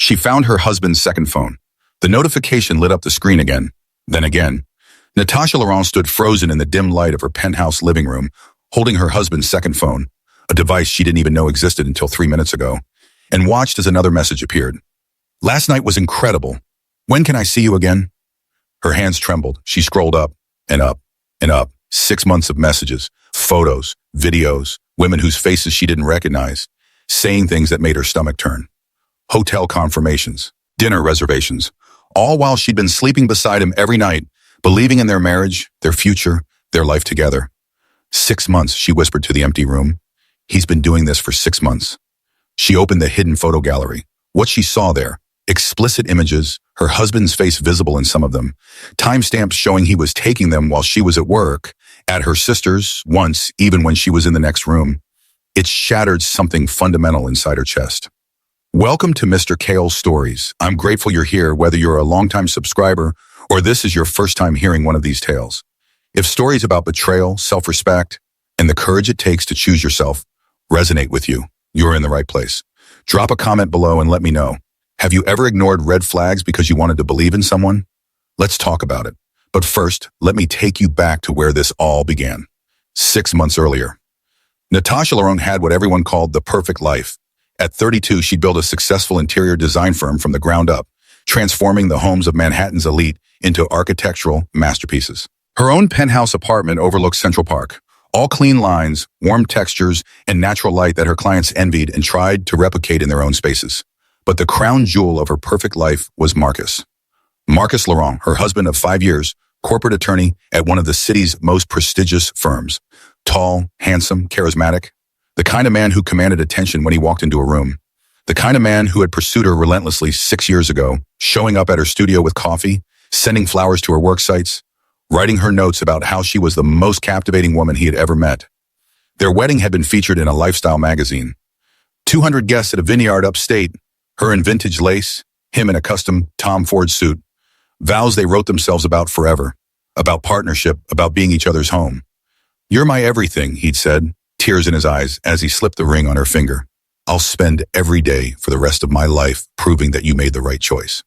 She found her husband's second phone. The notification lit up the screen again, then again. Natasha Laurent stood frozen in the dim light of her penthouse living room, holding her husband's second phone, a device she didn't even know existed until 3 minutes ago, and watched as another message appeared. Last night was incredible. When can I see you again? Her hands trembled. She scrolled up and up and up. 6 months of messages, photos, videos, women whose faces she didn't recognize, saying things that made her stomach turn. Hotel confirmations, dinner reservations, all while she'd been sleeping beside him every night, believing in their marriage, their future, their life together. 6 months, she whispered to the empty room. He's been doing this for 6 months. She opened the hidden photo gallery. What she saw there, explicit images, her husband's face visible in some of them, timestamps showing he was taking them while she was at work, at her sister's, once, even when she was in the next room. It shattered something fundamental inside her chest. Welcome to Mr. Cael Stories. I'm grateful you're here, whether you're a longtime subscriber or this is your first time hearing one of these tales. If stories about betrayal, self-respect, and the courage it takes to choose yourself resonate with you, you're in the right place. Drop a comment below and let me know. Have you ever ignored red flags because you wanted to believe in someone? Let's talk about it. But first, let me take you back to where this all began. 6 months earlier. Natasha Laurent had what everyone called the perfect life. At 32, she'd built a successful interior design firm from the ground up, transforming the homes of Manhattan's elite into architectural masterpieces. Her own penthouse apartment overlooked Central Park, all clean lines, warm textures, and natural light that her clients envied and tried to replicate in their own spaces. But the crown jewel of her perfect life was Marcus. Marcus Laurent, her husband of 5 years, corporate attorney at one of the city's most prestigious firms. Tall, handsome, charismatic. The kind of man who commanded attention when he walked into a room. The kind of man who had pursued her relentlessly 6 years ago, showing up at her studio with coffee, sending flowers to her work sites, writing her notes about how she was the most captivating woman he had ever met. Their wedding had been featured in a lifestyle magazine. 200 guests at a vineyard upstate, her in vintage lace, him in a custom Tom Ford suit. Vows they wrote themselves about forever, about partnership, about being each other's home. You're my everything, he'd said, tears in his eyes as he slipped the ring on her finger. I'll spend every day for the rest of my life proving that you made the right choice.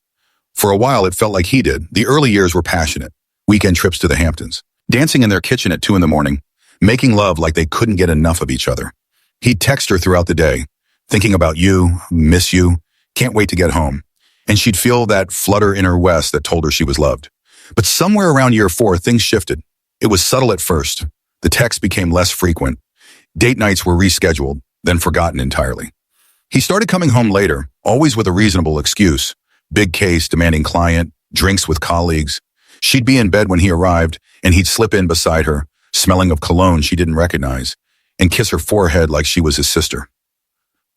For a while, it felt like he did. The early years were passionate. Weekend trips to the Hamptons, dancing in their kitchen at 2 a.m, making love like they couldn't get enough of each other. He'd text her throughout the day, thinking about you, miss you, can't wait to get home. And she'd feel that flutter in her west that told her she was loved. But somewhere around year 4, things shifted. It was subtle at first. The texts became less frequent. Date nights were rescheduled, then forgotten entirely. He started coming home later, always with a reasonable excuse. Big case, demanding client, drinks with colleagues. She'd be in bed when he arrived, and he'd slip in beside her, smelling of cologne she didn't recognize, and kiss her forehead like she was his sister.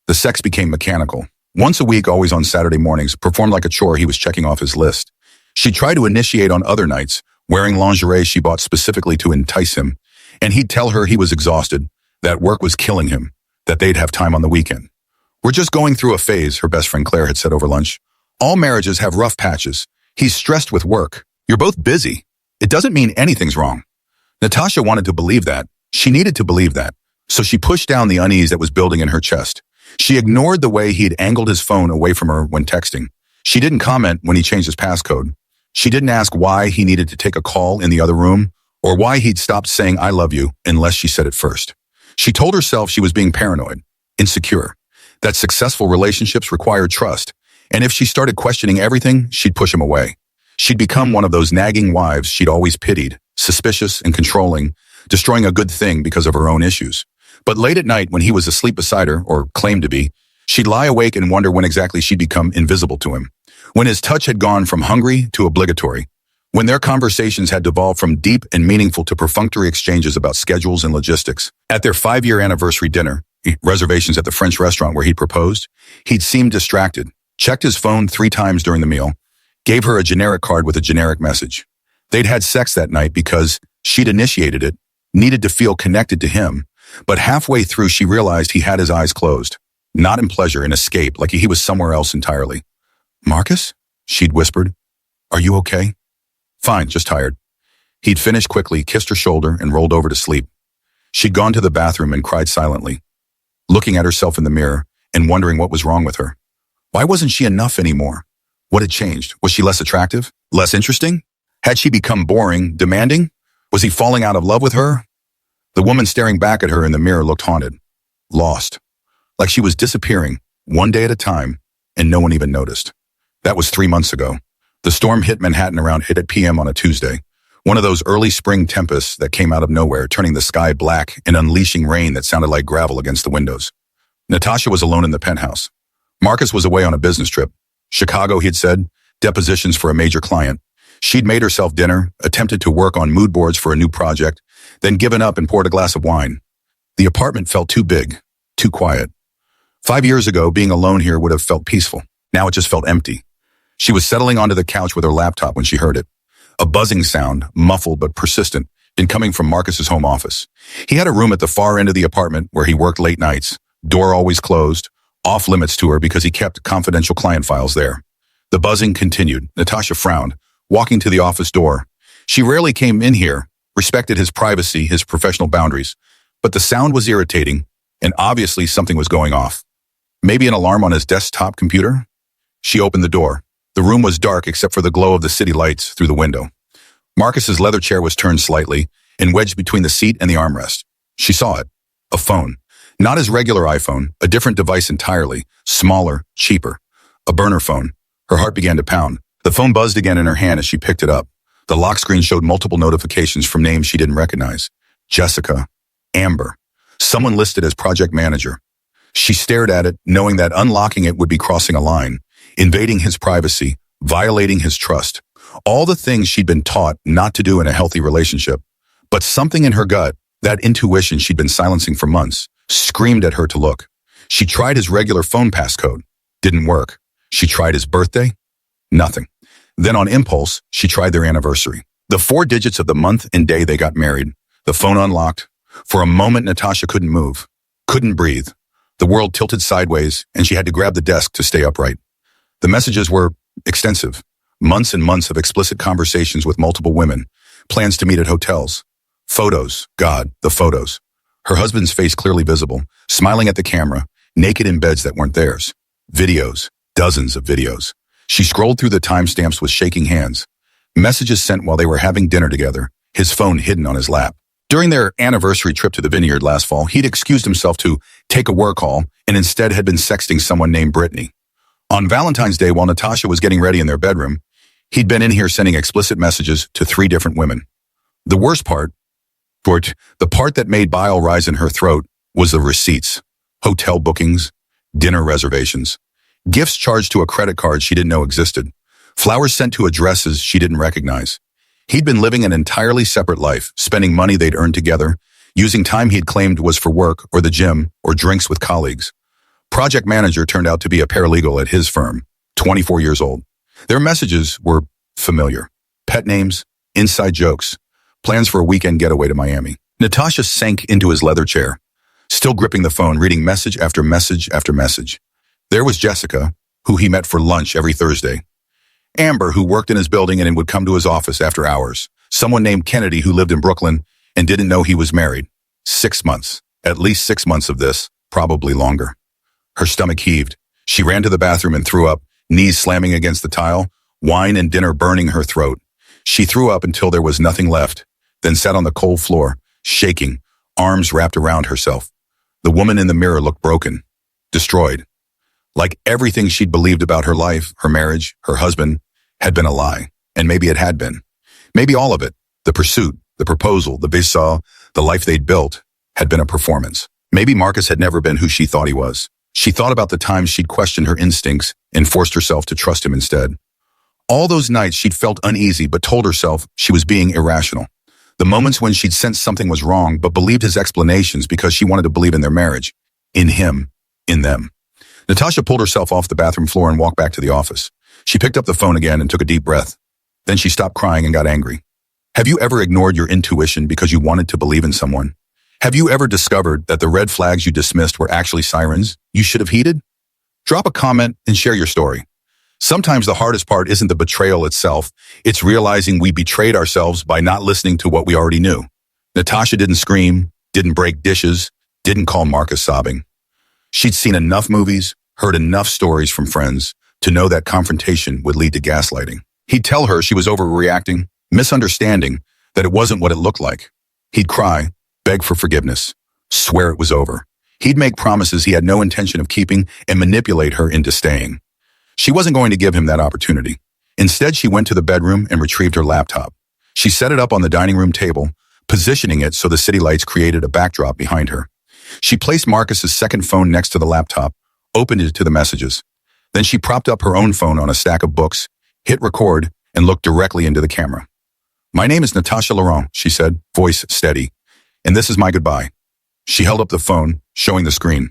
The sex became mechanical. Once a week, always on Saturday mornings, performed like a chore he was checking off his list. She'd try to initiate on other nights, wearing lingerie she bought specifically to entice him, and he'd tell her he was exhausted, that work was killing him, that they'd have time on the weekend. We're just going through a phase, her best friend Claire had said over lunch. All marriages have rough patches. He's stressed with work. You're both busy. It doesn't mean anything's wrong. Natasha wanted to believe that. She needed to believe that. So she pushed down the unease that was building in her chest. She ignored the way he'd angled his phone away from her when texting. She didn't comment when he changed his passcode. She didn't ask why he needed to take a call in the other room or why he'd stopped saying I love you unless she said it first. She told herself she was being paranoid, insecure, that successful relationships required trust, and if she started questioning everything, she'd push him away. She'd become one of those nagging wives she'd always pitied, suspicious and controlling, destroying a good thing because of her own issues. But late at night, when he was asleep beside her, or claimed to be, she'd lie awake and wonder when exactly she'd become invisible to him. When his touch had gone from hungry to obligatory. When their conversations had devolved from deep and meaningful to perfunctory exchanges about schedules and logistics. At their 5-year anniversary dinner, reservations at the French restaurant where he'd proposed, he'd seemed distracted, checked his phone 3 times during the meal, gave her a generic card with a generic message. They'd had sex that night because she'd initiated it, needed to feel connected to him, but halfway through she realized he had his eyes closed, not in pleasure, in escape, like he was somewhere else entirely. Marcus? She'd whispered. Are you okay? Fine, just tired. He'd finished quickly, kissed her shoulder, and rolled over to sleep. She'd gone to the bathroom and cried silently, looking at herself in the mirror and wondering what was wrong with her. Why wasn't she enough anymore? What had changed? Was she less attractive? Less interesting? Had she become boring, demanding? Was he falling out of love with her? The woman staring back at her in the mirror looked haunted, lost, like she was disappearing, one day at a time, and no one even noticed. That was 3 months ago. The storm hit Manhattan around 8 p.m. on a Tuesday, one of those early spring tempests that came out of nowhere, turning the sky black and unleashing rain that sounded like gravel against the windows. Natasha was alone in the penthouse. Marcus was away on a business trip. Chicago, he'd said, depositions for a major client. She'd made herself dinner, attempted to work on mood boards for a new project, then given up and poured a glass of wine. The apartment felt too big, too quiet. 5 years ago, being alone here would have felt peaceful. Now it just felt empty. She was settling onto the couch with her laptop when she heard it. A buzzing sound, muffled but persistent, incoming from Marcus's home office. He had a room at the far end of the apartment where he worked late nights, door always closed, off limits to her because he kept confidential client files there. The buzzing continued. Natasha frowned, walking to the office door. She rarely came in here, respected his privacy, his professional boundaries, but the sound was irritating, and obviously something was going off. Maybe an alarm on his desktop computer? She opened the door. The room was dark except for the glow of the city lights through the window. Marcus's leather chair was turned slightly and wedged between the seat and the armrest. She saw it. A phone. Not his regular iPhone, a different device entirely, smaller, cheaper. A burner phone. Her heart began to pound. The phone buzzed again in her hand as she picked it up. The lock screen showed multiple notifications from names she didn't recognize. Jessica. Amber. Someone listed as project manager. She stared at it, knowing that unlocking it would be crossing a line, invading his privacy, violating his trust. All the things she'd been taught not to do in a healthy relationship. But something in her gut, that intuition she'd been silencing for months, screamed at her to look. She tried his regular phone passcode. Didn't work. She tried his birthday. Nothing. Then on impulse, she tried their anniversary. The 4 digits of the month and day they got married. The phone unlocked. For a moment, Natasha couldn't move. Couldn't breathe. The world tilted sideways, and she had to grab the desk to stay upright. The messages were extensive. Months and months of explicit conversations with multiple women. Plans to meet at hotels. Photos. God, the photos. Her husband's face clearly visible, smiling at the camera, naked in beds that weren't theirs. Videos. Dozens of videos. She scrolled through the timestamps with shaking hands. Messages sent while they were having dinner together, his phone hidden on his lap. During their anniversary trip to the vineyard last fall, he'd excused himself to take a work call and instead had been sexting someone named Brittany. On Valentine's Day, while Natasha was getting ready in their bedroom, he'd been in here sending explicit messages to 3 different women. The worst part, the part that made bile rise in her throat, was the receipts, hotel bookings, dinner reservations, gifts charged to a credit card she didn't know existed, flowers sent to addresses she didn't recognize. He'd been living an entirely separate life, spending money they'd earned together, using time he'd claimed was for work or the gym or drinks with colleagues. Project manager turned out to be a paralegal at his firm, 24 years old. Their messages were familiar. Pet names, inside jokes, plans for a weekend getaway to Miami. Natasha sank into his leather chair, still gripping the phone, reading message after message after message. There was Jessica, who he met for lunch every Thursday. Amber, who worked in his building and would come to his office after hours. Someone named Kennedy, who lived in Brooklyn and didn't know he was married. 6 months. At least 6 months of this, probably longer. Her stomach heaved. She ran to the bathroom and threw up, knees slamming against the tile, wine and dinner burning her throat. She threw up until there was nothing left, then sat on the cold floor, shaking, arms wrapped around herself. The woman in the mirror looked broken, destroyed. Like everything she'd believed about her life, her marriage, her husband, had been a lie. And maybe it had been. Maybe all of it, the pursuit, the proposal, the bizarre, the life they'd built, had been a performance. Maybe Marcus had never been who she thought he was. She thought about the times she'd questioned her instincts and forced herself to trust him instead. All those nights she'd felt uneasy but told herself she was being irrational. The moments when she'd sensed something was wrong but believed his explanations because she wanted to believe in their marriage. In him. In them. Natasha pulled herself off the bathroom floor and walked back to the office. She picked up the phone again and took a deep breath. Then she stopped crying and got angry. Have you ever ignored your intuition because you wanted to believe in someone? Have you ever discovered that the red flags you dismissed were actually sirens you should have heeded? Drop a comment and share your story. Sometimes the hardest part isn't the betrayal itself. It's realizing we betrayed ourselves by not listening to what we already knew. Natasha didn't scream, didn't break dishes, didn't call Marcus sobbing. She'd seen enough movies, heard enough stories from friends to know that confrontation would lead to gaslighting. He'd tell her she was overreacting, misunderstanding that it wasn't what it looked like. He'd cry, beg for forgiveness, swear it was over. He'd make promises he had no intention of keeping and manipulate her into staying. She wasn't going to give him that opportunity. Instead, she went to the bedroom and retrieved her laptop. She set it up on the dining room table, positioning it so the city lights created a backdrop behind her. She placed Marcus's second phone next to the laptop, opened it to the messages. Then she propped up her own phone on a stack of books, hit record, and looked directly into the camera. "My name is Natasha Laurent," she said, voice steady, "and this is my goodbye." She held up the phone, showing the screen.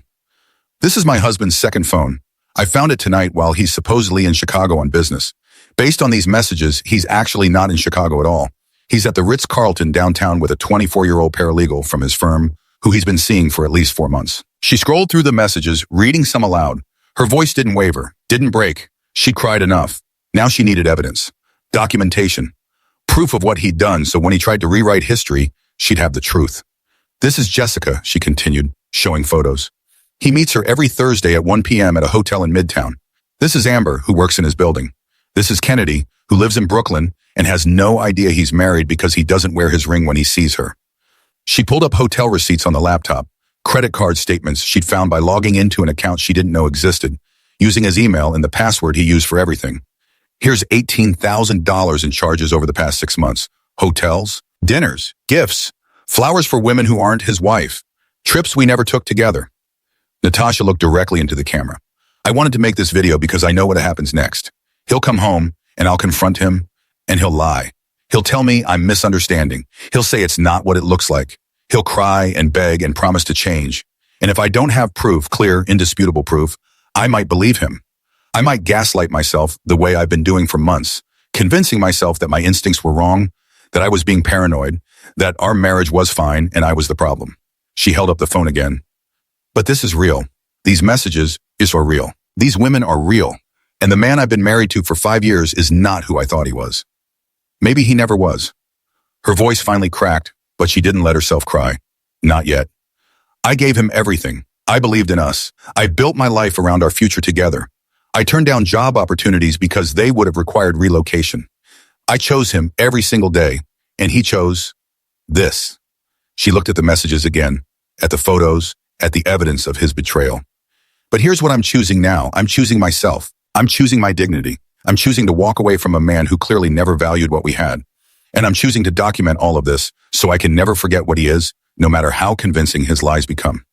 "This is my husband's second phone. I found it tonight while he's supposedly in Chicago on business. Based on these messages, he's actually not in Chicago at all. He's at the Ritz-Carlton downtown with a 24-year-old paralegal from his firm who he's been seeing for at least 4 months." She scrolled through the messages, reading some aloud. Her voice didn't waver, didn't break. She'd cried enough. Now she needed evidence, documentation, proof of what he'd done so when he tried to rewrite history, she'd have the truth. "This is Jessica," she continued, showing photos. "He meets her every Thursday at 1 p.m. at a hotel in Midtown. This is Amber, who works in his building. This is Kennedy, who lives in Brooklyn and has no idea he's married because he doesn't wear his ring when he sees her." She pulled up hotel receipts on the laptop, credit card statements she'd found by logging into an account she didn't know existed, using his email and the password he used for everything. Here's $18,000 in charges over the past 6 months. Hotels, dinners, gifts, flowers for women who aren't his wife, trips we never took together. Natasha looked directly into the camera. "I wanted to make this video because I know what happens next. He'll come home, and I'll confront him, and he'll lie. He'll tell me I'm misunderstanding. He'll say it's not what it looks like. He'll cry and beg and promise to change. And if I don't have proof, clear, indisputable proof, I might believe him. I might gaslight myself the way I've been doing for months, convincing myself that my instincts were wrong, that I was being paranoid, that our marriage was fine and I was the problem." She held up the phone again. "But this is real. These messages are real. These women are real. And the man I've been married to for 5 years is not who I thought he was. Maybe he never was." Her voice finally cracked, but she didn't let herself cry. "Not yet. I gave him everything. I believed in us. I built my life around our future together. I turned down job opportunities because they would have required relocation. I chose him every single day, and he chose this." She looked at the messages again, at the photos, at the evidence of his betrayal. "But here's what I'm choosing now. I'm choosing myself. I'm choosing my dignity. I'm choosing to walk away from a man who clearly never valued what we had. And I'm choosing to document all of this so I can never forget what he is, no matter how convincing his lies become."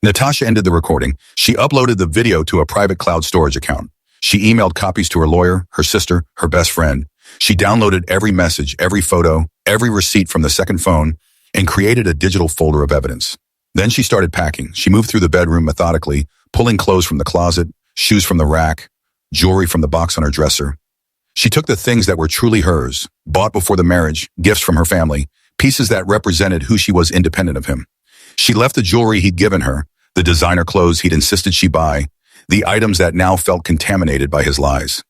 Natasha ended the recording. She uploaded the video to a private cloud storage account. She emailed copies to her lawyer, her sister, her best friend. She downloaded every message, every photo, every receipt from the second phone, and created a digital folder of evidence. Then she started packing. She moved through the bedroom methodically, pulling clothes from the closet, shoes from the rack, jewelry from the box on her dresser. She took the things that were truly hers, bought before the marriage, gifts from her family, pieces that represented who she was independent of him. She left the jewelry he'd given her, the designer clothes he'd insisted she buy, the items that now felt contaminated by his lies.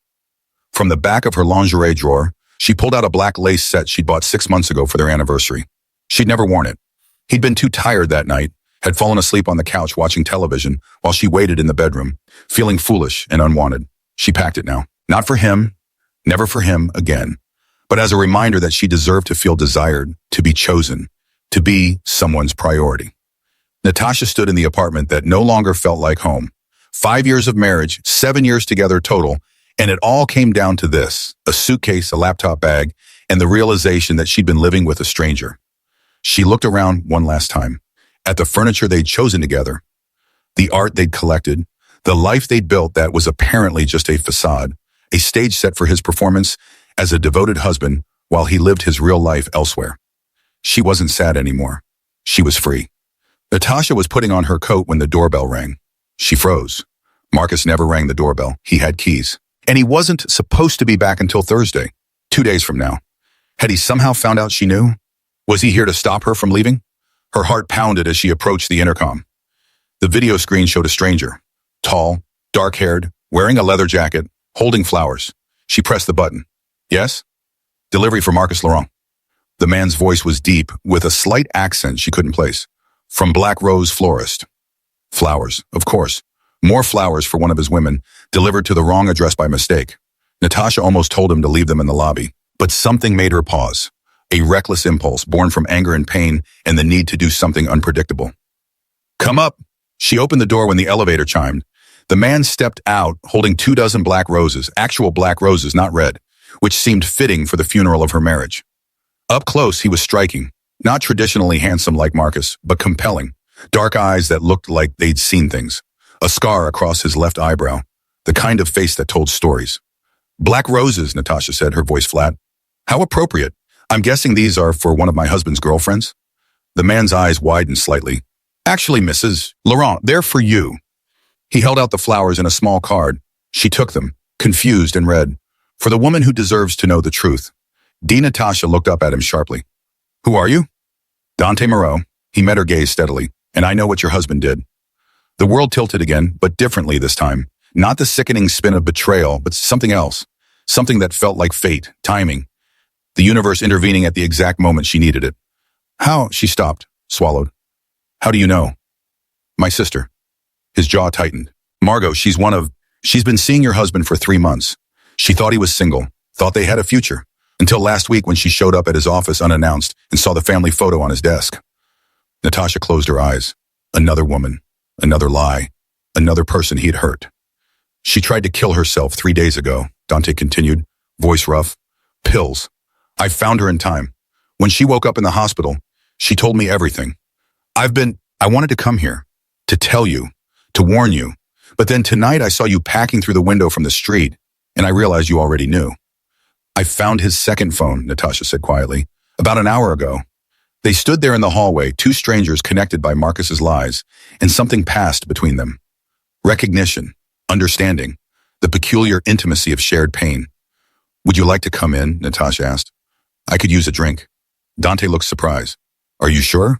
From the back of her lingerie drawer, she pulled out a black lace set she'd bought 6 months ago for their anniversary. She'd never worn it. He'd been too tired that night, had fallen asleep on the couch watching television while she waited in the bedroom, feeling foolish and unwanted. She packed it now. Not for him, never for him again, but as a reminder that she deserved to feel desired, to be chosen, to be someone's priority. Natasha stood in the apartment that no longer felt like home. 5 years of marriage, 7 years together total, and it all came down to this: a suitcase, a laptop bag, and the realization that she'd been living with a stranger. She looked around one last time, at the furniture they'd chosen together, the art they'd collected, the life they'd built that was apparently just a facade, a stage set for his performance as a devoted husband while he lived his real life elsewhere. She wasn't sad anymore. She was free. Natasha was putting on her coat when the doorbell rang. She froze. Marcus never rang the doorbell. He had keys. And he wasn't supposed to be back until Thursday, 2 days from now. Had he somehow found out she knew? Was he here to stop her from leaving? Her heart pounded as she approached the intercom. The video screen showed a stranger, tall, dark-haired, wearing a leather jacket, holding flowers. She pressed the button. "Yes?" "Delivery for Marcus Laurent." The man's voice was deep, with a slight accent she couldn't place. "From Black Rose Florist." Flowers, of course. More flowers for one of his women, delivered to the wrong address by mistake. Natasha almost told him to leave them in the lobby, but something made her pause. A reckless impulse born from anger and pain and the need to do something unpredictable. Come up. She opened the door when the elevator chimed. The man stepped out holding 24 black roses, actual black roses, not red, which seemed fitting for the funeral of her marriage. Up close, he was striking, not traditionally handsome like Marcus, but compelling. Dark eyes that looked like they'd seen things. A scar across his left eyebrow, the kind of face that told stories. Black roses, Natasha said, her voice flat. How appropriate. I'm guessing these are for one of my husband's girlfriends? The man's eyes widened slightly. Actually, Mrs. Laurent, they're for you. He held out the flowers in a small card. She took them, confused, and read, For the woman who deserves to know the truth. Natasha looked up at him sharply. Who are you? Dante Moreau. He met her gaze steadily. And I know what your husband did. The world tilted again, but differently this time. Not the sickening spin of betrayal, but something else. Something that felt like fate, timing. The universe intervening at the exact moment she needed it. How? She stopped, swallowed. How do you know? My sister. His jaw tightened. Margot, she's been seeing your husband for 3 months. She thought he was single, thought they had a future, until last week when she showed up at his office unannounced and saw the family photo on his desk. Natasha closed her eyes. Another woman, another lie, another person he'd hurt. She tried to kill herself 3 days ago, Dante continued, voice rough. Pills. I found her in time. When she woke up in the hospital, she told me everything. I wanted to come here, to tell you, to warn you. But then tonight I saw you packing through the window from the street, and I realized you already knew. I found his second phone, Natasha said quietly, about an hour ago. They stood there in the hallway, two strangers connected by Marcus's lies, and something passed between them. Recognition, understanding, the peculiar intimacy of shared pain. Would you like to come in? Natasha asked. I could use a drink. Dante looked surprised. Are you sure?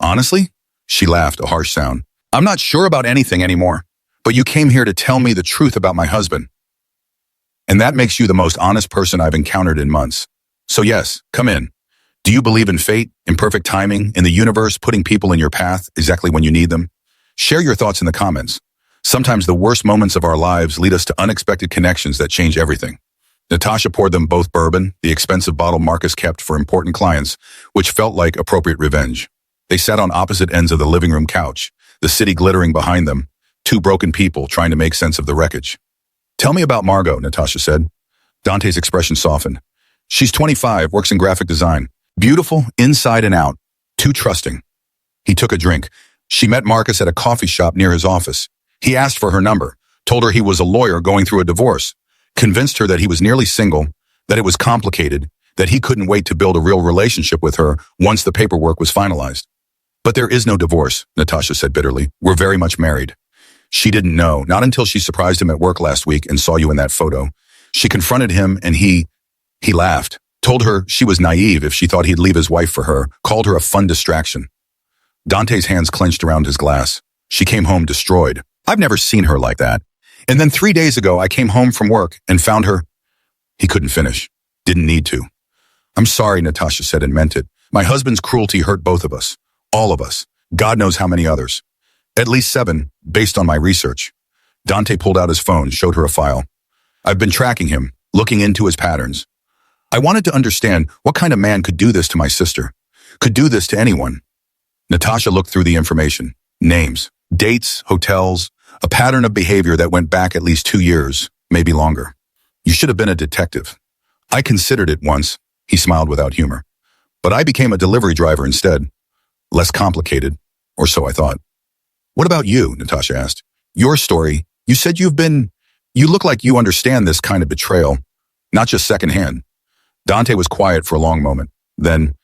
Honestly? She laughed, a harsh sound. I'm not sure about anything anymore, but you came here to tell me the truth about my husband. And that makes you the most honest person I've encountered in months. So yes, come in. Do you believe in fate, in perfect timing, in the universe putting people in your path exactly when you need them? Share your thoughts in the comments. Sometimes the worst moments of our lives lead us to unexpected connections that change everything. Natasha poured them both bourbon, the expensive bottle Marcus kept for important clients, which felt like appropriate revenge. They sat on opposite ends of the living room couch, the city glittering behind them, two broken people trying to make sense of the wreckage. Tell me about Margot, Natasha said. Dante's expression softened. She's 25, works in graphic design. Beautiful, inside and out. Too trusting. He took a drink. She met Marcus at a coffee shop near his office. He asked for her number, told her he was a lawyer going through a divorce, convinced her that he was nearly single, that it was complicated, that he couldn't wait to build a real relationship with her once the paperwork was finalized. But there is no divorce, Natasha said bitterly. We're very much married. She didn't know, not until she surprised him at work last week and saw you in that photo. She confronted him and he laughed, told her she was naive if she thought he'd leave his wife for her, called her a fun distraction. Dante's hands clenched around his glass. She came home destroyed. I've never seen her like that. And then 3 days ago, I came home from work and found her. He couldn't finish. Didn't need to. I'm sorry, Natasha said and meant it. My husband's cruelty hurt both of us. All of us. God knows how many others. At least 7, based on my research. Dante pulled out his phone, showed her a file. I've been tracking him, looking into his patterns. I wanted to understand what kind of man could do this to my sister, could do this to anyone. Natasha looked through the information. Names, dates, hotels, a pattern of behavior that went back at least 2 years, maybe longer. You should have been a detective. I considered it once. He smiled without humor. But I became a delivery driver instead. Less complicated, or so I thought. What about you? Natasha asked. Your story. You said you look like you understand this kind of betrayal, not just secondhand. Dante was quiet for a long moment. Then,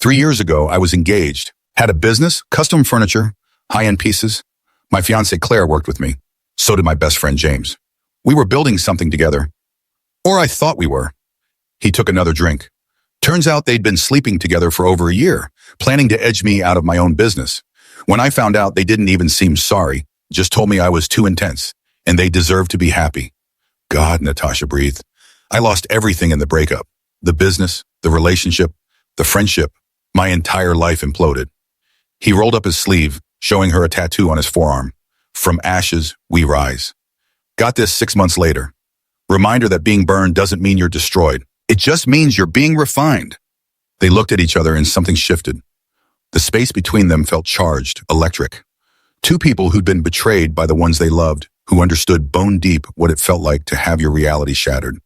3 years ago, I was engaged, had a business, custom furniture, high-end pieces. My fiancée Claire worked with me. So did my best friend James. We were building something together. Or I thought we were. He took another drink. Turns out they'd been sleeping together for over a year, planning to edge me out of my own business. When I found out, they didn't even seem sorry, just told me I was too intense, and they deserved to be happy. God, Natasha breathed. I lost everything in the breakup. The business, the relationship, the friendship. My entire life imploded. He rolled up his sleeve, showing her a tattoo on his forearm. From ashes, we rise. Got this 6 months later. Reminder that being burned doesn't mean you're destroyed. It just means you're being refined. They looked at each other and something shifted. The space between them felt charged, electric. Two people who'd been betrayed by the ones they loved, who understood bone deep what it felt like to have your reality shattered.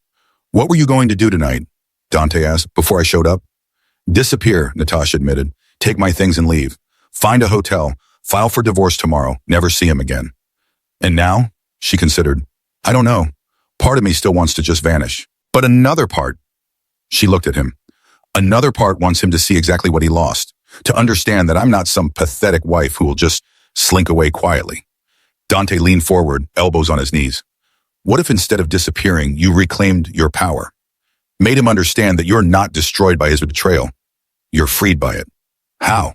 What were you going to do tonight? Dante asked, before I showed up. Disappear, Natasha admitted. Take my things and leave. Find a hotel. File for divorce tomorrow. Never see him again. And now? She considered. I don't know. Part of me still wants to just vanish. But another part. She looked at him. Another part wants him to see exactly what he lost. To understand that I'm not some pathetic wife who will just slink away quietly. Dante leaned forward, elbows on his knees. What if instead of disappearing, you reclaimed your power? Made him understand that you're not destroyed by his betrayal. You're freed by it. How?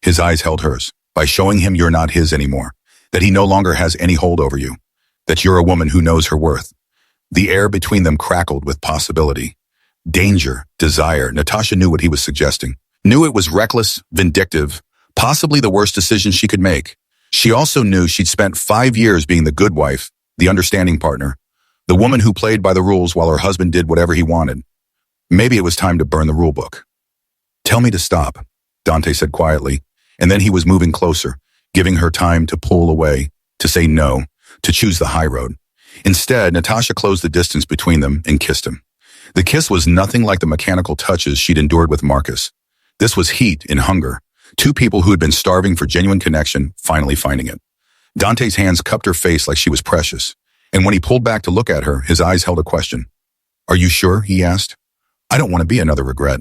His eyes held hers, by showing him you're not his anymore, that he no longer has any hold over you, that you're a woman who knows her worth. The air between them crackled with possibility. Danger, desire. Natasha knew what he was suggesting. Knew it was reckless, vindictive, possibly the worst decision she could make. She also knew she'd spent 5 years being the good wife, the understanding partner, the woman who played by the rules while her husband did whatever he wanted. Maybe it was time to burn the rule book. Tell me to stop, Dante said quietly, and then he was moving closer, giving her time to pull away, to say no, to choose the high road. Instead, Natasha closed the distance between them and kissed him. The kiss was nothing like the mechanical touches she'd endured with Marcus. This was heat and hunger, two people who had been starving for genuine connection, finally finding it. Dante's hands cupped her face like she was precious, and when he pulled back to look at her, his eyes held a question. Are you sure? He asked. I don't want to be another regret.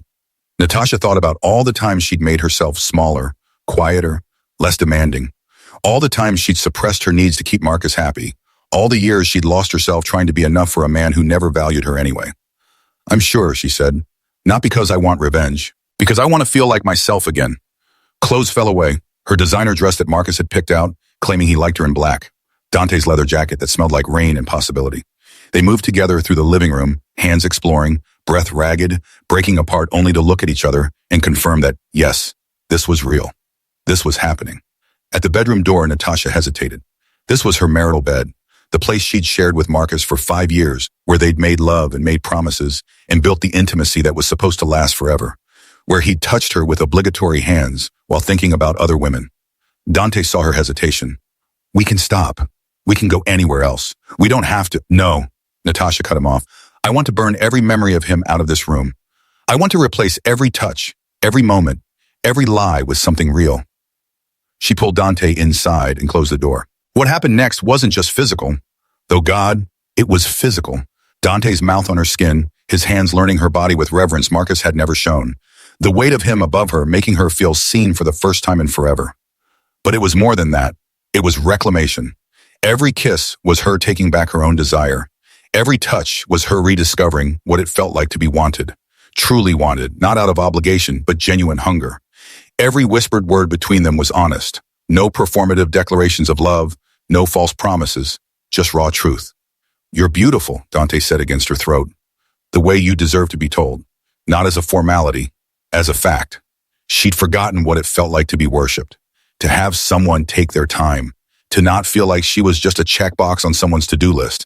Natasha thought about all the times she'd made herself smaller, quieter, less demanding. All the times she'd suppressed her needs to keep Marcus happy. All the years she'd lost herself trying to be enough for a man who never valued her anyway. I'm sure, she said. Not because I want revenge. Because I want to feel like myself again. Clothes fell away. Her designer dress that Marcus had picked out, claiming he liked her in black. Dante's leather jacket that smelled like rain and possibility. They moved together through the living room, hands exploring, breath ragged, breaking apart only to look at each other and confirm that, yes, this was real. This was happening. At the bedroom door, Natasha hesitated. This was her marital bed, the place she'd shared with Marcus for 5 years, where they'd made love and made promises and built the intimacy that was supposed to last forever, where he'd touched her with obligatory hands while thinking about other women. Dante saw her hesitation. We can stop. We can go anywhere else. We don't have to. No, Natasha cut him off. I want to burn every memory of him out of this room. I want to replace every touch, every moment, every lie with something real. She pulled Dante inside and closed the door. What happened next wasn't just physical. Though God, it was physical. Dante's mouth on her skin, his hands learning her body with reverence Marcus had never shown. The weight of him above her making her feel seen for the first time in forever. But it was more than that. It was reclamation. Every kiss was her taking back her own desire. Every touch was her rediscovering what it felt like to be wanted. Truly wanted, not out of obligation, but genuine hunger. Every whispered word between them was honest. No performative declarations of love, no false promises, just raw truth. You're beautiful, Dante said against her throat. The way you deserve to be told. Not as a formality, as a fact. She'd forgotten what it felt like to be worshipped. To have someone take their time. To not feel like she was just a checkbox on someone's to-do list.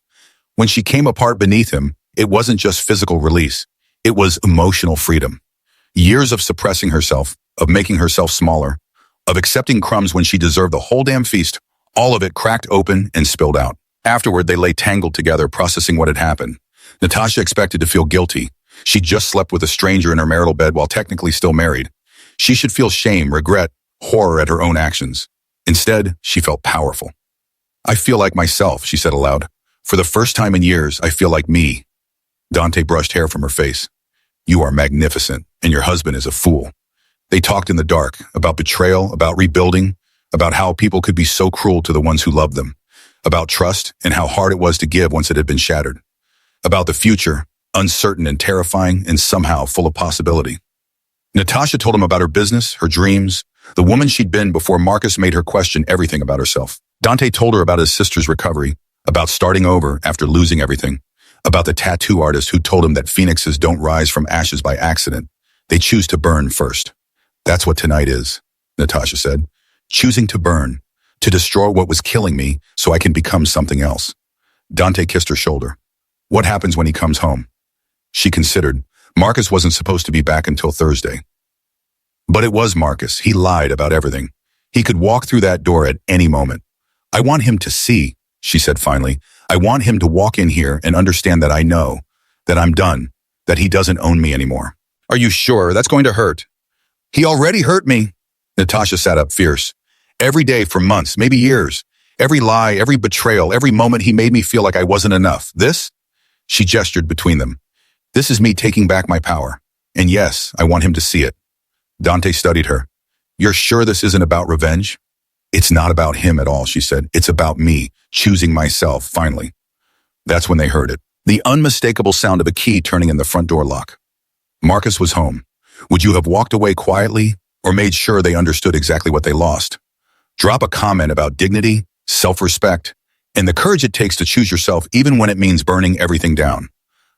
When she came apart beneath him, it wasn't just physical release. It was emotional freedom. Years of suppressing herself, of making herself smaller, of accepting crumbs when she deserved the whole damn feast, all of it cracked open and spilled out. Afterward, they lay tangled together, processing what had happened. Natasha expected to feel guilty. She just slept with a stranger in her marital bed while technically still married. She should feel shame, regret, horror at her own actions. Instead, she felt powerful. I feel like myself, she said aloud. For the first time in years, I feel like me. Dante brushed hair from her face. You are magnificent, and your husband is a fool. They talked in the dark, about betrayal, about rebuilding, about how people could be so cruel to the ones who loved them, about trust and how hard it was to give once it had been shattered, about the future, uncertain and terrifying and somehow full of possibility. Natasha told him about her business, her dreams, the woman she'd been before Marcus made her question everything about herself. Dante told her about his sister's recovery, about starting over after losing everything, about the tattoo artist who told him that phoenixes don't rise from ashes by accident. They choose to burn first. That's what tonight is, Natasha said. Choosing to burn. to destroy what was killing me so I can become something else. Dante kissed her shoulder. What happens when he comes home? She considered. Marcus wasn't supposed to be back until Thursday. But it was Marcus. He lied about everything. He could walk through that door at any moment. I want him to see, she said finally. I want him to walk in here and understand that I know, that I'm done, that he doesn't own me anymore. Are you sure? That's going to hurt. He already hurt me. Natasha sat up fierce. Every day for months, maybe years. Every lie, every betrayal, every moment he made me feel like I wasn't enough. This? She gestured between them. This is me taking back my power. And yes, I want him to see it. Dante studied her. You're sure this isn't about revenge? It's not about him at all, she said. It's about me, choosing myself, finally. That's when they heard it. The unmistakable sound of a key turning in the front door lock. Marcus was home. Would you have walked away quietly or made sure they understood exactly what they lost? Drop a comment about dignity, self-respect, and the courage it takes to choose yourself even when it means burning everything down.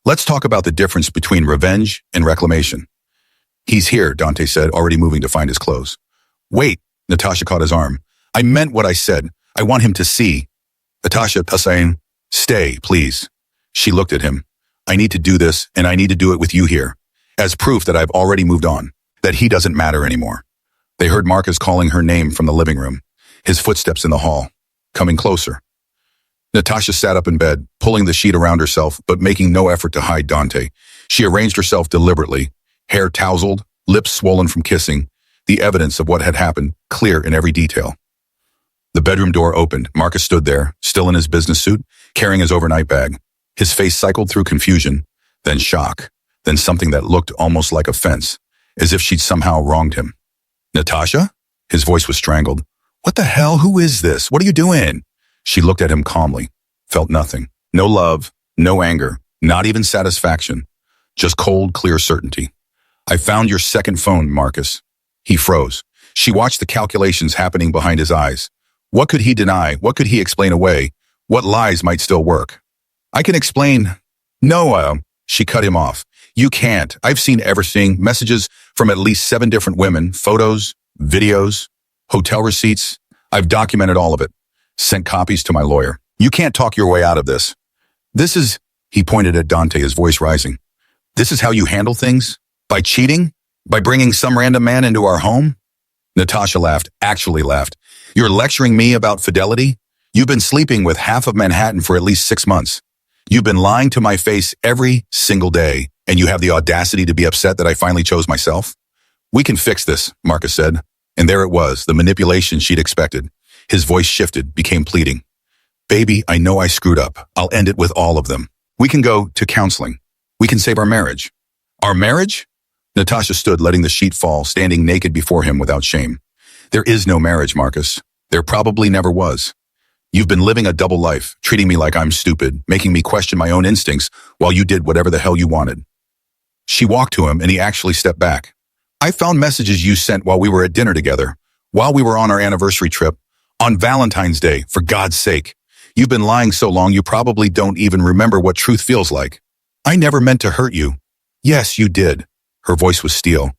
Let's talk about the difference between revenge and reclamation. He's here, Dante said, already moving to find his clothes. Wait, Natasha caught his arm. I meant what I said. I want him to see. Natasha, saying, stay, please. She looked at him. I need to do this, and I need to do it with you here, as proof that I've already moved on, that he doesn't matter anymore. They heard Marcus calling her name from the living room, his footsteps in the hall, coming closer. Natasha sat up in bed, pulling the sheet around herself, but making no effort to hide Dante. She arranged herself deliberately, hair tousled, lips swollen from kissing, the evidence of what had happened clear in every detail. The bedroom door opened. Marcus stood there, still in his business suit, carrying his overnight bag. His face cycled through confusion, then shock, then something that looked almost like offense, as if she'd somehow wronged him. Natasha? His voice was strangled. What the hell? Who is this? What are you doing? She looked at him calmly, felt nothing. No love, no anger, not even satisfaction. Just cold, clear certainty. I found your second phone, Marcus. He froze. She watched the calculations happening behind his eyes. What could he deny? What could he explain away? What lies might still work? I can explain. No, she cut him off. You can't. I've seen everything. Messages from at least 7 different women, photos, videos, hotel receipts. I've documented all of it. Sent copies to my lawyer. You can't talk your way out of this. This is, he pointed at Dante, his voice rising. This is how you handle things? By cheating? By bringing some random man into our home? Natasha laughed, actually laughed. You're lecturing me about fidelity? You've been sleeping with half of Manhattan for at least 6 months. You've been lying to my face every single day, and you have the audacity to be upset that I finally chose myself? We can fix this, Marcus said. And there it was, the manipulation she'd expected. His voice shifted, became pleading. Baby, I know I screwed up. I'll end it with all of them. We can go to counseling. We can save our marriage. Our marriage? Natasha stood, letting the sheet fall, standing naked before him without shame. There is no marriage, Marcus. There probably never was. You've been living a double life, treating me like I'm stupid, making me question my own instincts while you did whatever the hell you wanted. She walked to him, and he actually stepped back. I found messages you sent while we were at dinner together, while we were on our anniversary trip, on Valentine's Day, for God's sake. You've been lying so long you probably don't even remember what truth feels like. I never meant to hurt you. Yes, you did. Her voice was steel.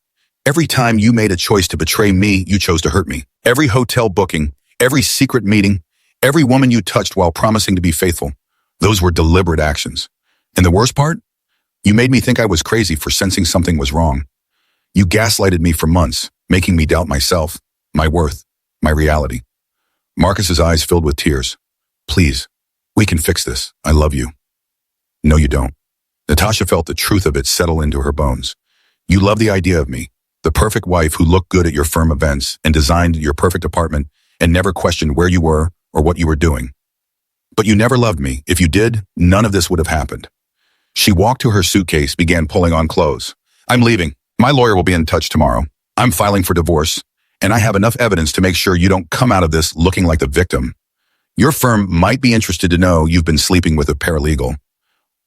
Every time you made a choice to betray me, you chose to hurt me. Every hotel booking, every secret meeting, every woman you touched while promising to be faithful. Those were deliberate actions. And the worst part? You made me think I was crazy for sensing something was wrong. You gaslighted me for months, making me doubt myself, my worth, my reality. Marcus's eyes filled with tears. Please, we can fix this. I love you. No, you don't. Natasha felt the truth of it settle into her bones. You love the idea of me, the perfect wife who looked good at your firm events and designed your perfect apartment and never questioned where you were or what you were doing. But you never loved me. If you did, none of this would have happened. She walked to her suitcase, began pulling on clothes. I'm leaving. My lawyer will be in touch tomorrow. I'm filing for divorce, and I have enough evidence to make sure you don't come out of this looking like the victim. Your firm might be interested to know you've been sleeping with a paralegal.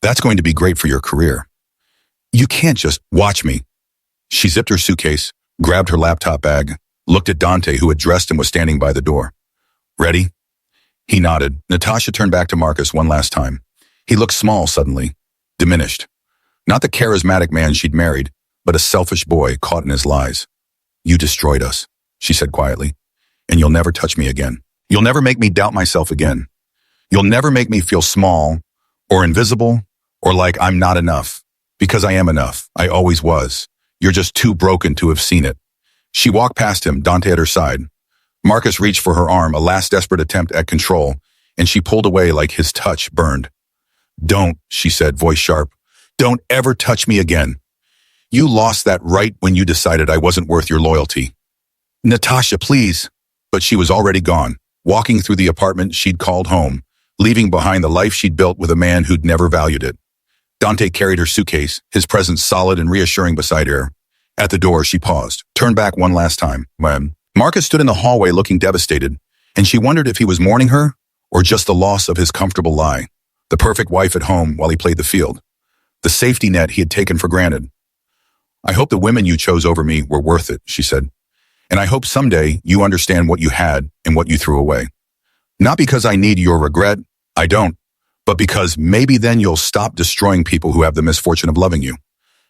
That's going to be great for your career. You can't just watch me. She zipped her suitcase, grabbed her laptop bag, looked at Dante, who had dressed and was standing by the door. Ready? He nodded. Natasha turned back to Marcus one last time. He looked small suddenly, diminished. Not the charismatic man she'd married, but a selfish boy caught in his lies. You destroyed us, she said quietly, and you'll never touch me again. You'll never make me doubt myself again. You'll never make me feel small or invisible or like I'm not enough. Because I am enough. I always was. You're just too broken to have seen it. She walked past him, Dante at her side. Marcus reached for her arm, a last desperate attempt at control, and she pulled away like his touch burned. Don't, she said, voice sharp. Don't ever touch me again. You lost that right when you decided I wasn't worth your loyalty. Natasha, please. But she was already gone, walking through the apartment she'd called home, leaving behind the life she'd built with a man who'd never valued it. Dante carried her suitcase, his presence solid and reassuring beside her. At the door, she paused, turned back one last time. When Marcus stood in the hallway looking devastated, and she wondered if he was mourning her or just the loss of his comfortable lie, the perfect wife at home while he played the field, the safety net he had taken for granted. I hope the women you chose over me were worth it, she said. And I hope someday you understand what you had and what you threw away. Not because I need your regret, I don't, but because maybe then you'll stop destroying people who have the misfortune of loving you.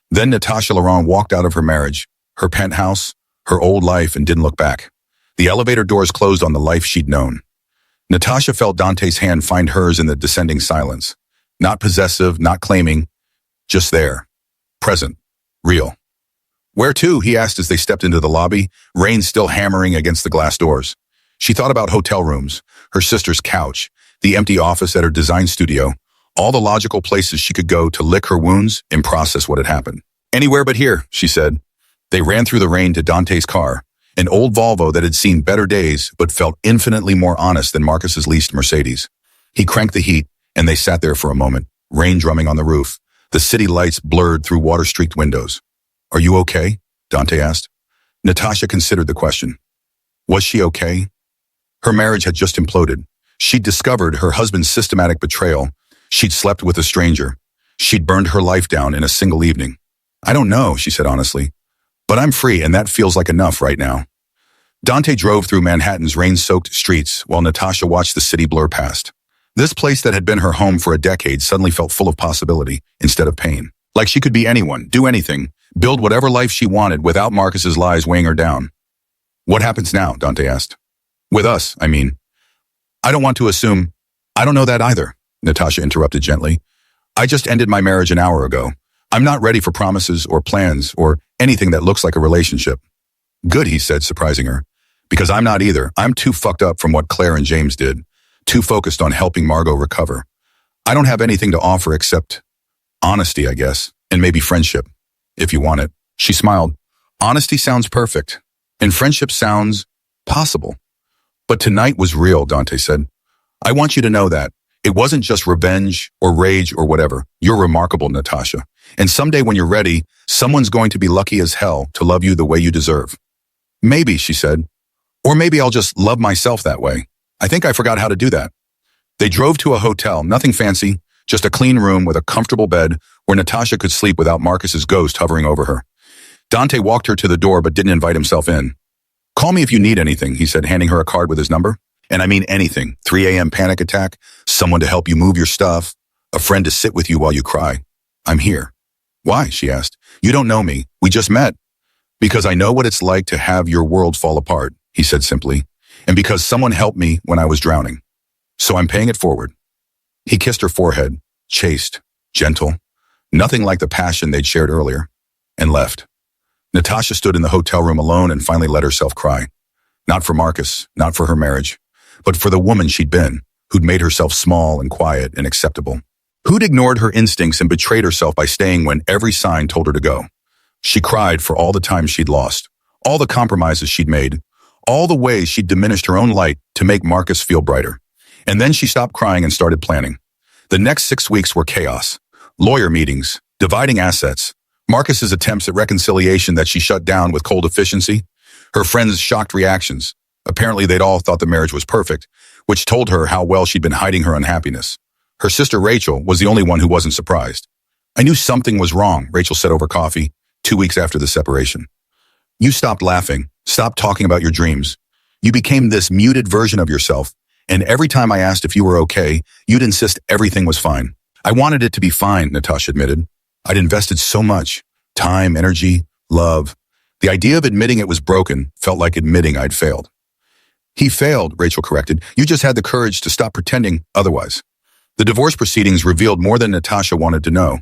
Then Natasha Laurent walked out of her marriage, her penthouse, her old life, and didn't look back. The elevator doors closed on the life she'd known. Natasha felt Dante's hand find hers in the descending silence. Not possessive, not claiming, just there. Present. Real. Where to? He asked as they stepped into the lobby, rain still hammering against the glass doors. She thought about hotel rooms, her sister's couch, the empty office at her design studio, all the logical places she could go to lick her wounds and process what had happened. Anywhere but here, she said. They ran through the rain to Dante's car, an old Volvo that had seen better days but felt infinitely more honest than Marcus's leased Mercedes. He cranked the heat, and they sat there for a moment, rain drumming on the roof, the city lights blurred through water-streaked windows. Are you okay? Dante asked. Natasha considered the question. Was she okay? Her marriage had just imploded. She'd discovered her husband's systematic betrayal. She'd slept with a stranger. She'd burned her life down in a single evening. I don't know, she said honestly. But I'm free, and that feels like enough right now. Dante drove through Manhattan's rain-soaked streets while Natasha watched the city blur past. This place that had been her home for a decade suddenly felt full of possibility instead of pain. Like she could be anyone, do anything, build whatever life she wanted without Marcus's lies weighing her down. What happens now? Dante asked. With us, I mean. I don't want to assume. I don't know that either, Natasha interrupted gently. I just ended my marriage an hour ago. I'm not ready for promises or plans or anything that looks like a relationship. Good, he said, surprising her. Because I'm not either. I'm too fucked up from what Claire and James did. Too focused on helping Margot recover. I don't have anything to offer except honesty, I guess, and maybe friendship, if you want it. She smiled. Honesty sounds perfect, and friendship sounds possible. But tonight was real, Dante said. I want you to know that. It wasn't just revenge or rage or whatever. You're remarkable, Natasha. And someday when you're ready, someone's going to be lucky as hell to love you the way you deserve. Maybe, she said. Or maybe I'll just love myself that way. I think I forgot how to do that. They drove to a hotel, nothing fancy, just a clean room with a comfortable bed where Natasha could sleep without Marcus's ghost hovering over her. Dante walked her to the door but didn't invite himself in. Call me if you need anything, he said, handing her a card with his number. And I mean anything. 3 a.m. panic attack, someone to help you move your stuff, a friend to sit with you while you cry. I'm here. Why? She asked. You don't know me. We just met. Because I know what it's like to have your world fall apart, he said simply. And because someone helped me when I was drowning. So I'm paying it forward. He kissed her forehead, chaste, gentle, nothing like the passion they'd shared earlier, and left. Natasha stood in the hotel room alone and finally let herself cry. Not for Marcus, not for her marriage, but for the woman she'd been, who'd made herself small and quiet and acceptable. Who'd ignored her instincts and betrayed herself by staying when every sign told her to go. She cried for all the time she'd lost, all the compromises she'd made, all the ways she'd diminished her own light to make Marcus feel brighter. And then she stopped crying and started planning. The next 6 weeks were chaos. Lawyer meetings, dividing assets, Marcus's attempts at reconciliation that she shut down with cold efficiency, her friends' shocked reactions. Apparently they'd all thought the marriage was perfect, which told her how well she'd been hiding her unhappiness. Her sister Rachel was the only one who wasn't surprised. I knew something was wrong, Rachel said over coffee, 2 weeks after the separation. You stopped laughing, stopped talking about your dreams. You became this muted version of yourself, and every time I asked if you were okay, you'd insist everything was fine. I wanted it to be fine, Natasha admitted. I'd invested so much, time, energy, love. The idea of admitting it was broken felt like admitting I'd failed. He failed, Rachel corrected. You just had the courage to stop pretending otherwise. The divorce proceedings revealed more than Natasha wanted to know.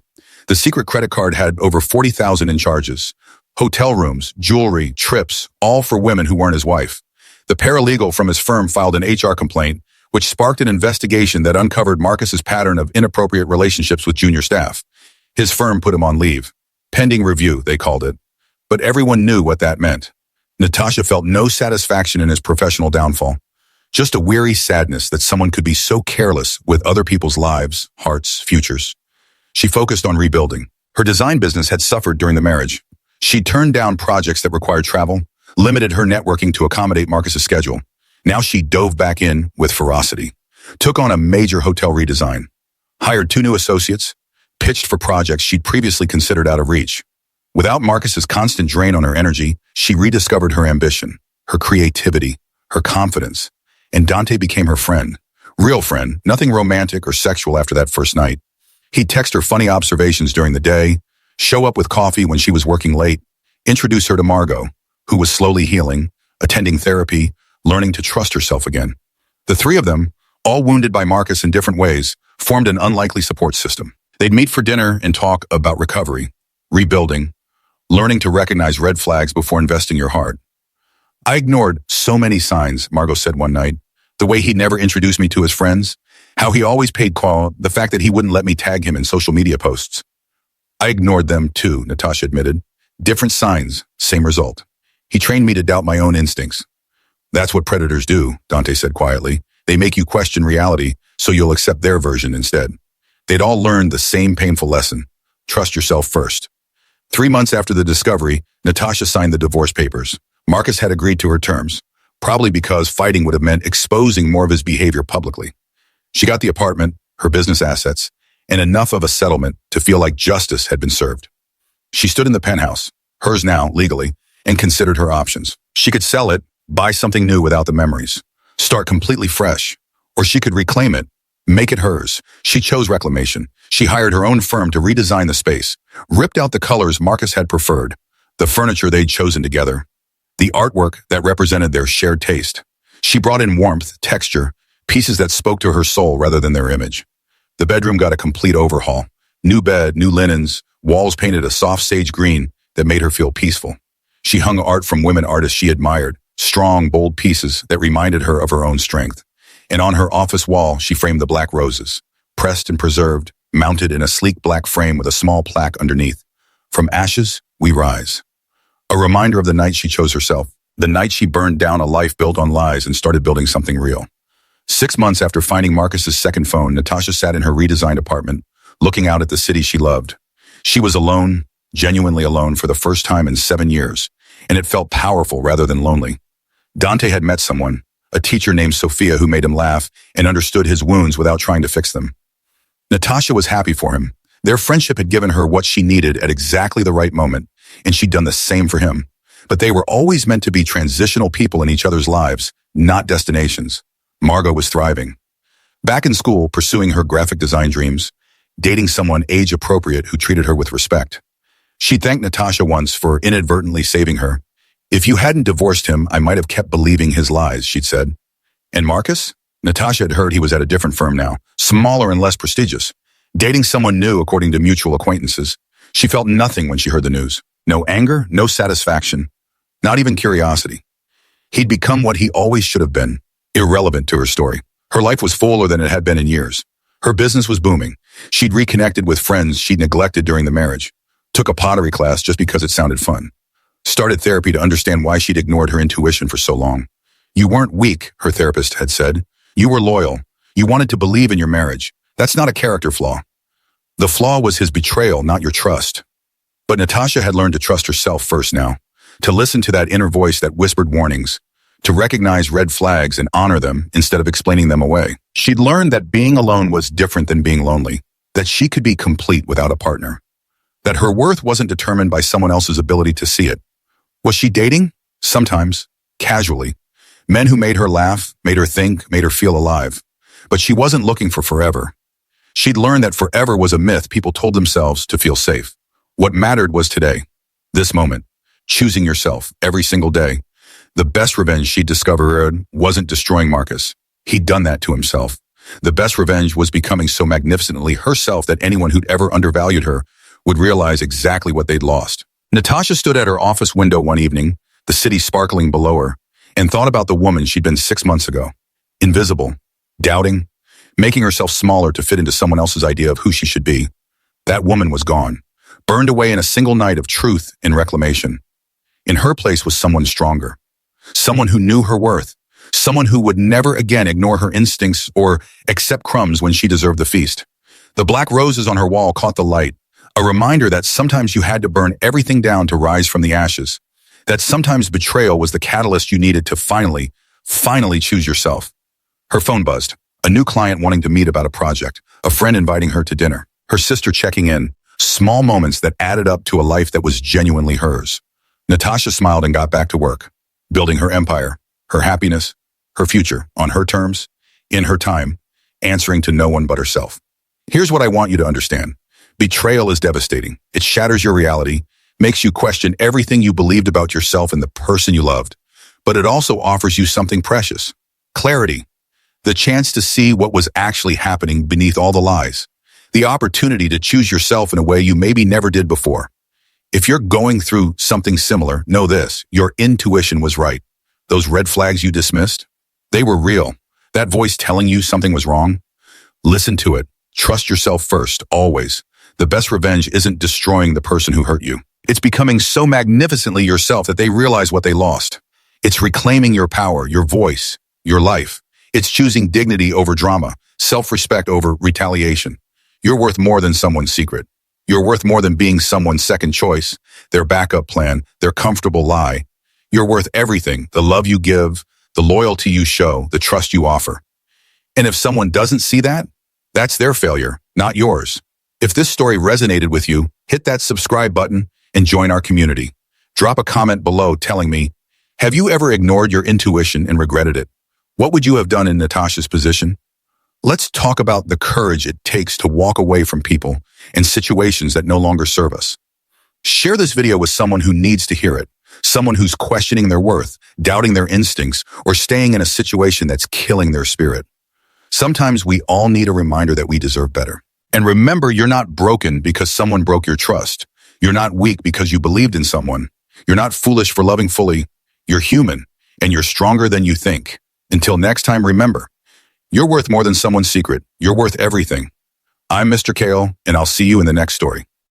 The secret credit card had over $40,000 in charges. Hotel rooms, jewelry, trips, all for women who weren't his wife. The paralegal from his firm filed an HR complaint, which sparked an investigation that uncovered Marcus's pattern of inappropriate relationships with junior staff. His firm put him on leave. Pending review, they called it. But everyone knew what that meant. Natasha felt no satisfaction in his professional downfall. Just a weary sadness that someone could be so careless with other people's lives, hearts, futures. She focused on rebuilding. Her design business had suffered during the marriage. She turned down projects that required travel, limited her networking to accommodate Marcus's schedule. Now she dove back in with ferocity, took on a major hotel redesign, hired 2 new associates, pitched for projects she'd previously considered out of reach. Without Marcus's constant drain on her energy, she rediscovered her ambition, her creativity, her confidence, and Dante became her friend. Real friend, nothing romantic or sexual after that first night. He'd text her funny observations during the day, show up with coffee when she was working late, introduce her to Margot, who was slowly healing, attending therapy, learning to trust herself again. The 3 of them, all wounded by Marcus in different ways, formed an unlikely support system. They'd meet for dinner and talk about recovery, rebuilding, learning to recognize red flags before investing your heart. I ignored so many signs, Margot said one night. The way he never introduced me to his friends, how he always paid call, the fact that he wouldn't let me tag him in social media posts. I ignored them too, Natasha admitted. Different signs, same result. He trained me to doubt my own instincts. That's what predators do, Dante said quietly. They make you question reality, so you'll accept their version instead. They'd all learned the same painful lesson. Trust yourself first. 3 months after the discovery, Natasha signed the divorce papers. Marcus had agreed to her terms, probably because fighting would have meant exposing more of his behavior publicly. She got the apartment, her business assets, and enough of a settlement to feel like justice had been served. She stood in the penthouse, hers now, legally, and considered her options. She could sell it, buy something new without the memories, start completely fresh, or she could reclaim it, make it hers. She chose reclamation. She hired her own firm to redesign the space, ripped out the colors Marcus had preferred, the furniture they'd chosen together, the artwork that represented their shared taste. She brought in warmth, texture, pieces that spoke to her soul rather than their image. The bedroom got a complete overhaul. New bed, new linens, walls painted a soft sage green that made her feel peaceful. She hung art from women artists she admired, strong, bold pieces that reminded her of her own strength. And on her office wall, she framed the black roses, pressed and preserved, mounted in a sleek black frame with a small plaque underneath. From ashes, we rise. A reminder of the night she chose herself, the night she burned down a life built on lies and started building something real. 6 months after finding Marcus's second phone, Natasha sat in her redesigned apartment, looking out at the city she loved. She was alone, genuinely alone for the first time in 7 years, and it felt powerful rather than lonely. Dante had met someone, a teacher named Sophia who made him laugh and understood his wounds without trying to fix them. Natasha was happy for him. Their friendship had given her what she needed at exactly the right moment, and she'd done the same for him. But they were always meant to be transitional people in each other's lives, not destinations. Margot was thriving. Back in school, pursuing her graphic design dreams, dating someone age-appropriate who treated her with respect. She thanked Natasha once for inadvertently saving her. If you hadn't divorced him, I might have kept believing his lies, she'd said. And Marcus? Natasha had heard he was at a different firm now, smaller and less prestigious. Dating someone new, according to mutual acquaintances. She felt nothing when she heard the news. No anger, no satisfaction, not even curiosity. He'd become what he always should have been, irrelevant to her story. Her life was fuller than it had been in years. Her business was booming. She'd reconnected with friends she'd neglected during the marriage. Took a pottery class just because it sounded fun. Started therapy to understand why she'd ignored her intuition for so long. You weren't weak, her therapist had said. You were loyal. You wanted to believe in your marriage. That's not a character flaw. The flaw was his betrayal, not your trust. But Natasha had learned to trust herself first now, to listen to that inner voice that whispered warnings, to recognize red flags and honor them instead of explaining them away. She'd learned that being alone was different than being lonely, that she could be complete without a partner, that her worth wasn't determined by someone else's ability to see it. Was she dating? Sometimes, casually. Men who made her laugh, made her think, made her feel alive. But she wasn't looking for forever. She'd learned that forever was a myth people told themselves to feel safe. What mattered was today, this moment, choosing yourself every single day. The best revenge she'd discovered wasn't destroying Marcus. He'd done that to himself. The best revenge was becoming so magnificently herself that anyone who'd ever undervalued her would realize exactly what they'd lost. Natasha stood at her office window one evening, the city sparkling below her, and thought about the woman she'd been 6 months ago. Invisible, doubting, making herself smaller to fit into someone else's idea of who she should be. That woman was gone, burned away in a single night of truth and reclamation. In her place was someone stronger, someone who knew her worth, someone who would never again ignore her instincts or accept crumbs when she deserved the feast. The black roses on her wall caught the light, a reminder that sometimes you had to burn everything down to rise from the ashes, that sometimes betrayal was the catalyst you needed to finally choose yourself. Her phone buzzed, a new client wanting to meet about a project, a friend inviting her to dinner, her sister checking in, small moments that added up to a life that was genuinely hers. Natasha smiled and got back to work, building her empire, her happiness, her future, on her terms, in her time, answering to no one but herself. Here's what I want you to understand. Betrayal is devastating. It shatters your reality, makes you question everything you believed about yourself and the person you loved. But it also offers you something precious. Clarity. The chance to see what was actually happening beneath all the lies. The opportunity to choose yourself in a way you maybe never did before. If you're going through something similar, know this, your intuition was right. Those red flags you dismissed, they were real. That voice telling you something was wrong, listen to it. Trust yourself first, always. The best revenge isn't destroying the person who hurt you. It's becoming so magnificently yourself that they realize what they lost. It's reclaiming your power, your voice, your life. It's choosing dignity over drama, self-respect over retaliation. You're worth more than someone's secret. You're worth more than being someone's second choice, their backup plan, their comfortable lie. You're worth everything, the love you give, the loyalty you show, the trust you offer. And if someone doesn't see that, that's their failure, not yours. If this story resonated with you, hit that subscribe button and join our community. Drop a comment below telling me, have you ever ignored your intuition and regretted it? What would you have done in Natasha's position? Let's talk about the courage it takes to walk away from people and situations that no longer serve us. Share this video with someone who needs to hear it, someone who's questioning their worth, doubting their instincts, or staying in a situation that's killing their spirit. Sometimes we all need a reminder that we deserve better. And remember, you're not broken because someone broke your trust. You're not weak because you believed in someone. You're not foolish for loving fully. You're human, and you're stronger than you think. Until next time, remember, you're worth more than someone's secret. You're worth everything. I'm Mr. Cael, and I'll see you in the next story.